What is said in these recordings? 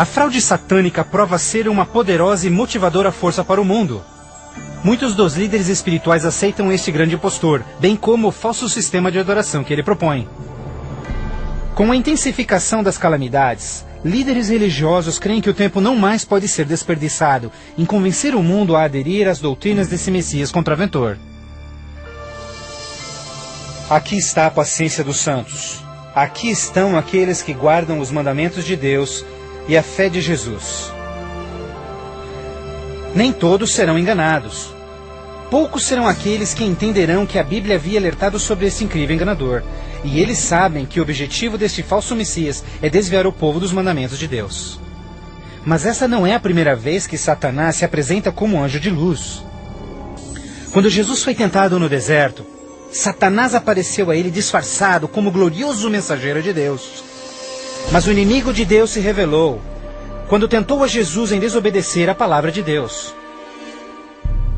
A fraude satânica prova ser uma poderosa e motivadora força para o mundo. Muitos dos líderes espirituais aceitam este grande impostor, bem como o falso sistema de adoração que ele propõe. Com a intensificação das calamidades, líderes religiosos creem que o tempo não mais pode ser desperdiçado em convencer o mundo a aderir às doutrinas desse Messias contraventor. Aqui está a paciência dos santos. Aqui estão aqueles que guardam os mandamentos de Deus e a fé de Jesus. Nem todos serão enganados. Poucos serão aqueles que entenderão que a Bíblia havia alertado sobre esse incrível enganador. E eles sabem que o objetivo deste falso Messias é desviar o povo dos mandamentos de Deus. Mas essa não é a primeira vez que Satanás se apresenta como anjo de luz. Quando Jesus foi tentado no deserto, Satanás apareceu a ele disfarçado como glorioso mensageiro de Deus. Mas o inimigo de Deus se revelou quando tentou a Jesus em desobedecer a palavra de Deus.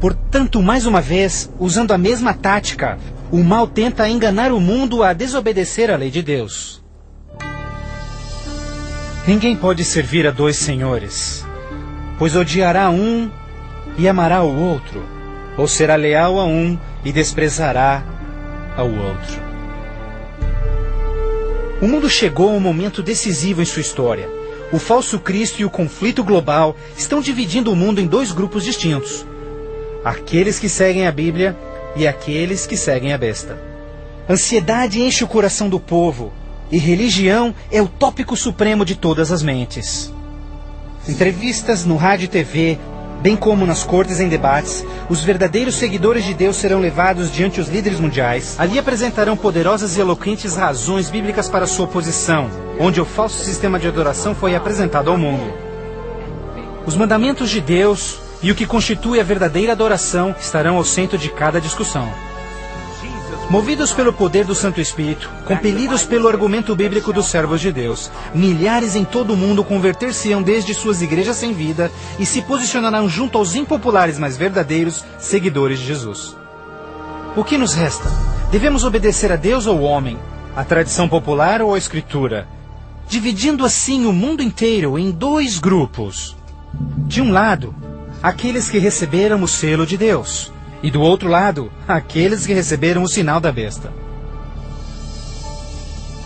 Portanto, mais uma vez, usando a mesma tática, o mal tenta enganar o mundo a desobedecer a lei de Deus. Ninguém pode servir a dois senhores, pois odiará um e amará o outro, ou será leal a um e desprezará ao outro. O mundo chegou a um momento decisivo em sua história. O falso Cristo e o conflito global estão dividindo o mundo em dois grupos distintos: aqueles que seguem a Bíblia e aqueles que seguem a besta. Ansiedade enche o coração do povo, e religião é o tópico supremo de todas as mentes. Entrevistas no rádio e TV, bem como nas cortes em debates, os verdadeiros seguidores de Deus serão levados diante os líderes mundiais. Ali apresentarão poderosas e eloquentes razões bíblicas para sua oposição, onde o falso sistema de adoração foi apresentado ao mundo. Os mandamentos de Deus e o que constitui a verdadeira adoração estarão ao centro de cada discussão. Movidos pelo poder do Santo Espírito, compelidos pelo argumento bíblico dos servos de Deus, milhares em todo o mundo converter-se-ão desde suas igrejas sem vida e se posicionarão junto aos impopulares, mas verdadeiros seguidores de Jesus. O que nos resta? Devemos obedecer a Deus ou ao homem, à tradição popular ou à Escritura, dividindo assim o mundo inteiro em dois grupos. De um lado, aqueles que receberam o selo de Deus, e do outro lado, aqueles que receberam o sinal da besta.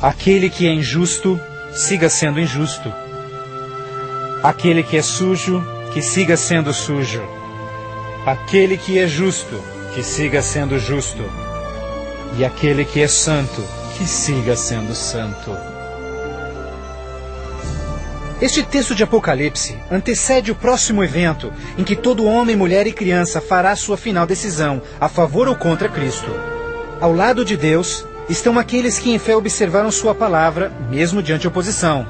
Aquele que é injusto, siga sendo injusto. Aquele que é sujo, que siga sendo sujo. Aquele que é justo, que siga sendo justo. E aquele que é santo, que siga sendo santo. Este texto de Apocalipse antecede o próximo evento em que todo homem, mulher e criança fará sua final decisão, a favor ou contra Cristo. Ao lado de Deus estão aqueles que em fé observaram sua palavra, mesmo diante oposição.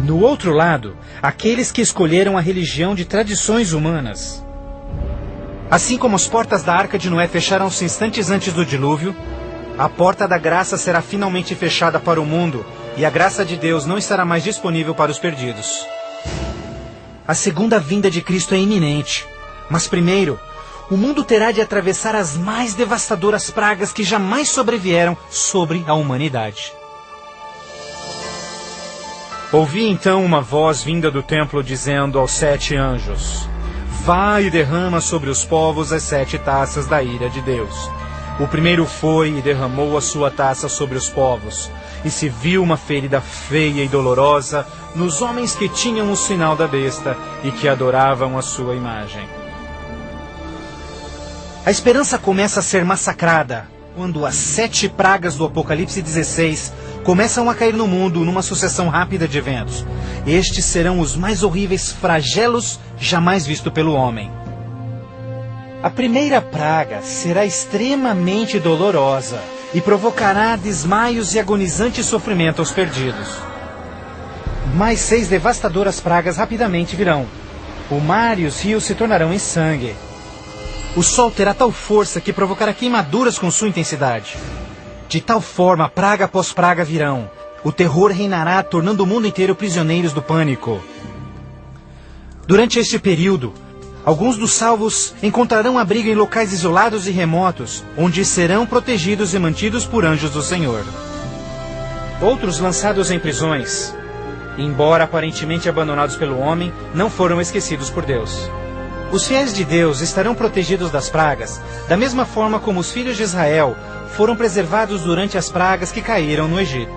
No outro lado, aqueles que escolheram a religião de tradições humanas. Assim como as portas da Arca de Noé fecharam-se instantes antes do dilúvio, a porta da graça será finalmente fechada para o mundo, e a graça de Deus não estará mais disponível para os perdidos. A segunda vinda de Cristo é iminente, mas primeiro, o mundo terá de atravessar as mais devastadoras pragas que jamais sobrevieram sobre a humanidade. Ouvi então uma voz vinda do templo dizendo aos 7 anjos: Vai e derrama sobre os povos as 7 taças da ira de Deus. O primeiro foi e derramou a sua taça sobre os povos, e se viu uma ferida feia e dolorosa nos homens que tinham o sinal da besta e que adoravam a sua imagem. A esperança começa a ser massacrada quando as 7 pragas do Apocalipse 16 começam a cair no mundo numa sucessão rápida de eventos. Estes serão os mais horríveis flagelos jamais vistos pelo homem. A primeira praga será extremamente dolorosa e provocará desmaios e agonizante sofrimento aos perdidos. Mais 6 devastadoras pragas rapidamente virão. O mar e os rios se tornarão em sangue. O sol terá tal força que provocará queimaduras com sua intensidade. De tal forma, praga após praga virão. O terror reinará, tornando o mundo inteiro prisioneiros do pânico. Durante este período, alguns dos salvos encontrarão abrigo em locais isolados e remotos, onde serão protegidos e mantidos por anjos do Senhor. Outros lançados em prisões, embora aparentemente abandonados pelo homem, não foram esquecidos por Deus. Os fiéis de Deus estarão protegidos das pragas, da mesma forma como os filhos de Israel foram preservados durante as pragas que caíram no Egito.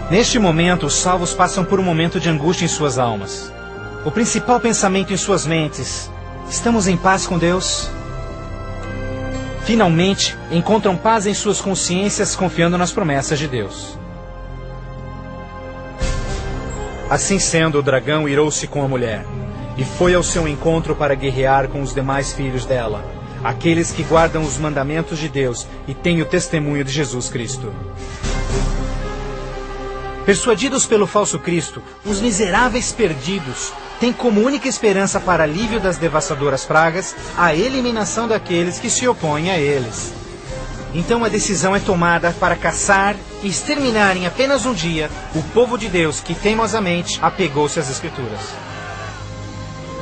Neste momento, os salvos passam por um momento de angústia em suas almas. O principal pensamento em suas mentes: estamos em paz com Deus? Finalmente, encontram paz em suas consciências confiando nas promessas de Deus. Assim sendo, o dragão irou-se com a mulher, e foi ao seu encontro para guerrear com os demais filhos dela, aqueles que guardam os mandamentos de Deus e têm o testemunho de Jesus Cristo. Persuadidos pelo falso Cristo, os miseráveis perdidos têm como única esperança para alívio das devastadoras pragas a eliminação daqueles que se opõem a eles. Então a decisão é tomada para caçar e exterminar em apenas um dia o povo de Deus que teimosamente apegou-se às Escrituras.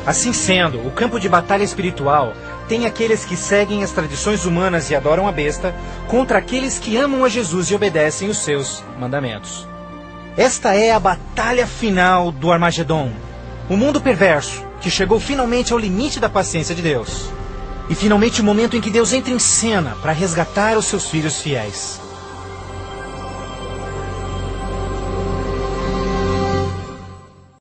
Assim sendo, o campo de batalha espiritual tem aqueles que seguem as tradições humanas e adoram a besta, contra aqueles que amam a Jesus e obedecem os seus mandamentos. Esta é a batalha final do Armagedon, o mundo perverso que chegou finalmente ao limite da paciência de Deus. E finalmente o momento em que Deus entra em cena para resgatar os seus filhos fiéis.